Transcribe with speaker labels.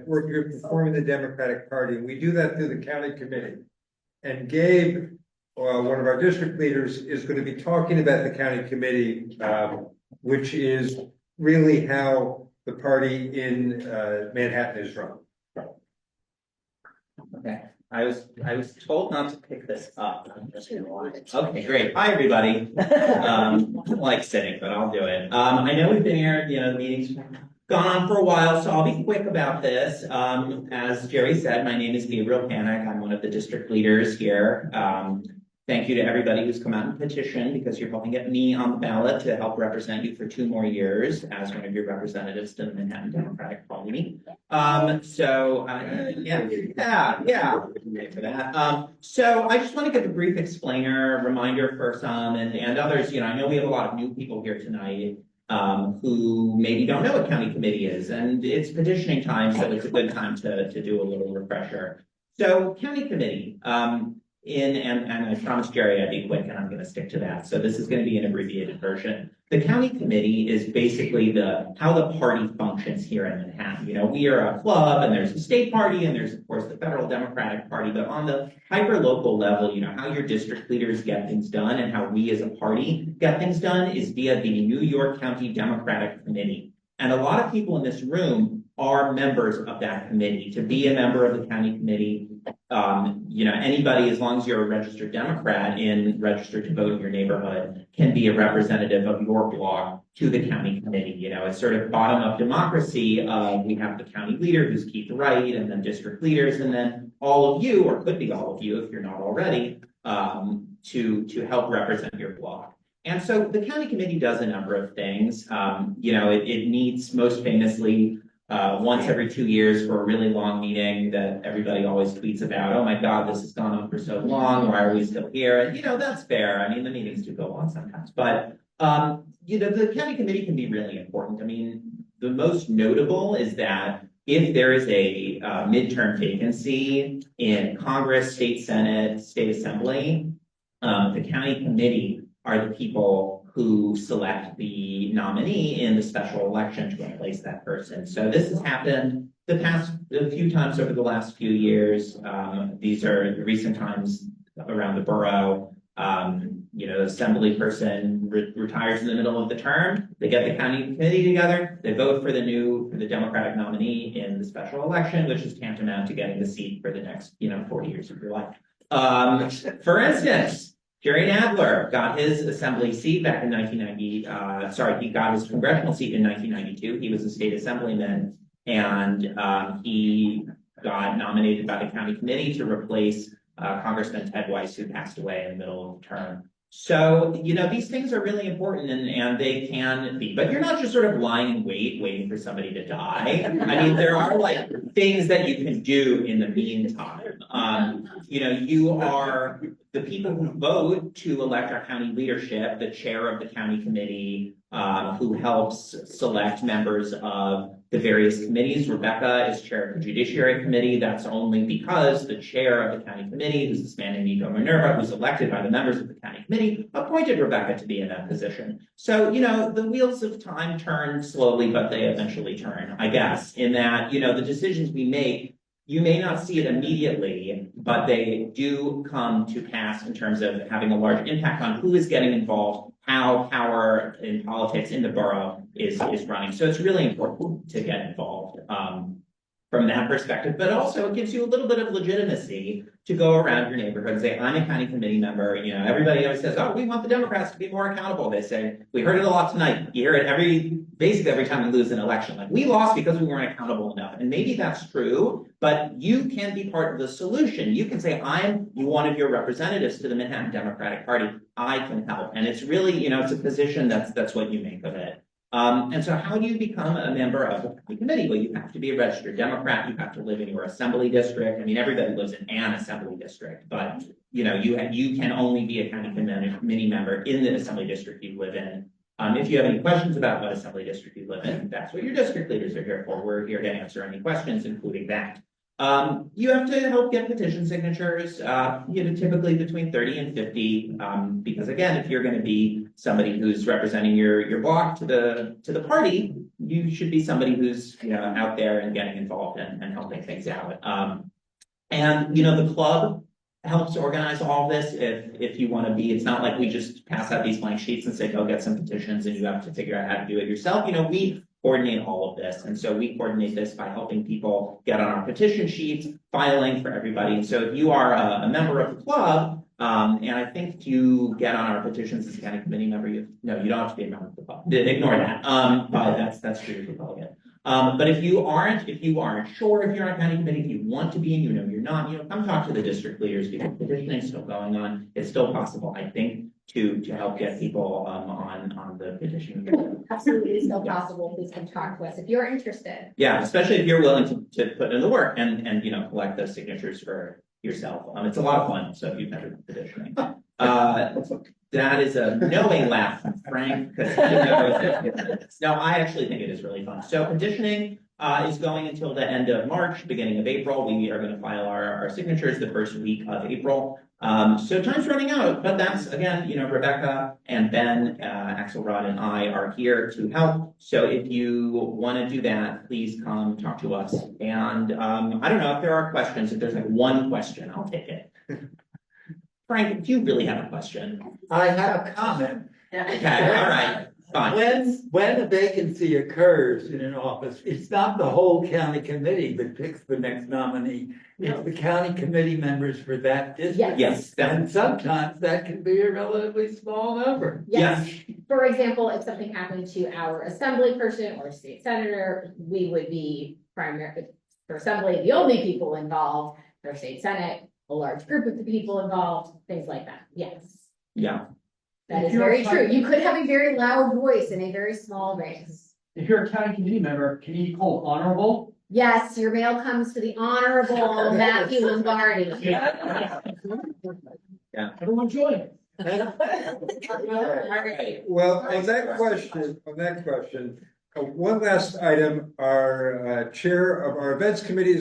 Speaker 1: work group forming the Democratic Party. We do that through the county committee. And Gabe, one of our district leaders, is going to be talking about the county committee, which is really how the party in Manhattan is run.
Speaker 2: Okay. I was told not to pick this up. Okay, great. Hi, everybody. I don't like sitting, but I'll do it. I know we've been here, the meeting's gone on for a while, so I'll be quick about this. As Jerry said, my name is Gabriel Panik. I'm one of the district leaders here. Thank you to everybody who's come out and petitioned, because you're helping get me on the ballot to help represent you for 2 more years as one of your representatives to the Manhattan Democratic Party. Yeah, for that. So I just want to give a brief explainer, reminder for some and others. I know we have a lot of new people here tonight who maybe don't know what county committee is, and it's petitioning time, so it's a good time to do a little refresher. So county committee. And I promised Jerry I'd be quick, and I'm going to stick to that. So this is going to be an abbreviated version. The county committee is basically how the party functions here in Manhattan. We are a club, and there's a state party, and there's of course the federal Democratic Party. But on the hyper local level, how your district leaders get things done and how we as a party get things done is via the New York County Democratic Committee. And a lot of people in this room are members of that committee. To be a member of the county committee, anybody, as long as you're a registered Democrat and registered to vote in your neighborhood, can be a representative of your block to the county committee. It's sort of bottom-up democracy. We have the county leader, who's Keith Wright, and then district leaders, and then all of you, or could be all of you if you're not already, to help represent your block. And so the county committee does a number of things. It meets most famously once every 2 years for a really long meeting that everybody always tweets about. Oh my God, this has gone on for so long. Why are we still here? And that's fair. I mean, the meetings do go on sometimes, but the county committee can be really important. I mean, the most notable is that if there is a midterm vacancy in Congress, state Senate, state assembly, the county committee are the people who select the nominee in the special election to replace that person. So this has happened a few times over the last few years. These are the recent times around the borough. The assembly person retires in the middle of the term. They get the county committee together. They vote for the Democratic nominee in the special election, which is tantamount to getting the seat for the next 40 years of your life. For instance, Jerry Nadler got his assembly seat back in 1990. He got his congressional seat in 1992. He was a state assemblyman, and he got nominated by the county committee to replace Congressman Ted Weiss, who passed away in the middle of the term. So, these things are really important, and they can be, but you're not just sort of lying in wait, waiting for somebody to die. I mean, there are things that you can do in the meantime. You are the people who vote to elect our county leadership, the chair of the county committee, who helps select members of the various committees. Rebecca is chair of the Judiciary Committee. That's only because the chair of the county committee, who's this man named Nico Minerva, who's elected by the members of the county committee, appointed Rebecca to be in that position. So, the wheels of time turn slowly, but they eventually turn, I guess, in that, the decisions we make, you may not see it immediately, but they do come to pass in terms of having a large impact on who is getting involved, how power in politics in the borough is running. So it's really important to get involved from that perspective, but also it gives you a little bit of legitimacy to go around your neighborhood and say, I'm a county committee member. Everybody always says, oh, we want the Democrats to be more accountable. They say, we heard it a lot tonight. You hear it basically every time we lose an election. We lost because we weren't accountable enough. And maybe that's true, but you can be part of the solution. You can say, I'm one of your representatives to the Manhattan Democratic Party. I can help. And it's really, it's a position that's what you make of it. And so how do you become a member of the county committee? Well, you have to be a registered Democrat. You have to live in your assembly district. I mean, everybody lives in an assembly district, but you can only be a county committee member in the assembly district you live in. If you have any questions about what assembly district you live in, that's what your district leaders are here for. We're here to answer any questions, including that. You have to help get petition signatures, typically between 30 and 50, because again, if you're going to be somebody who's representing your block to the party, you should be somebody who's, out there and getting involved and helping things out. And, the club helps organize all this if you want to be, it's not like we just pass out these blank sheets and say, go get some petitions and you have to figure out how to do it yourself. We coordinate all of this. And so we coordinate this by helping people get on our petition sheets, filing for everybody. And so if you are a member of the club, and I think you get on our petitions as a county committee member, you don't have to be a member of the club. Ignore that. But that's true if you're Republican. But if you aren't sure if you're on a county committee, if you want to be and you're not, come talk to the district leaders because petitioning is still going on. It's still possible, I think, to help get people on the petition.
Speaker 3: Absolutely, it's still possible. Please come talk to us if you're interested.
Speaker 2: Yeah, especially if you're willing to put in the work and collect those signatures for yourself. It's a lot of fun. So if you've never been petitioning, that is a knowing laugh from Frank because he knows it. No, I actually think it is really fun. So petitioning is going until the end of March, beginning of April. We are going to file our signatures the first week of April. So time's running out, but that's again, Rebecca and Ben, Axelrod and I are here to help. So if you want to do that, please come talk to us. And I don't know if there are questions. If there's like one question, I'll take it. Frank, do you really have a question?
Speaker 4: I have a comment.
Speaker 2: Okay, all right, fine.
Speaker 4: When a vacancy occurs in an office, it's not the whole county committee that picks the next nominee. It's the county committee members for that district.
Speaker 2: Yes,
Speaker 4: And sometimes that can be a relatively small number.
Speaker 3: Yes. For example, if something happened to our assembly person or state senator, we would be primary for assembly, the only people involved. For state senate, a large group of the people involved, things like that. Yes.
Speaker 2: Yeah.
Speaker 3: That is very true. You could have a very loud voice in a very small race.
Speaker 5: If you're a county committee member, can you be called honorable?
Speaker 3: Yes, your mail comes to the Honorable Matthew Lombardi.
Speaker 2: Yeah.
Speaker 5: Everyone join.
Speaker 2: All right.
Speaker 1: Well, on that question, one last item, our chair of our events committee is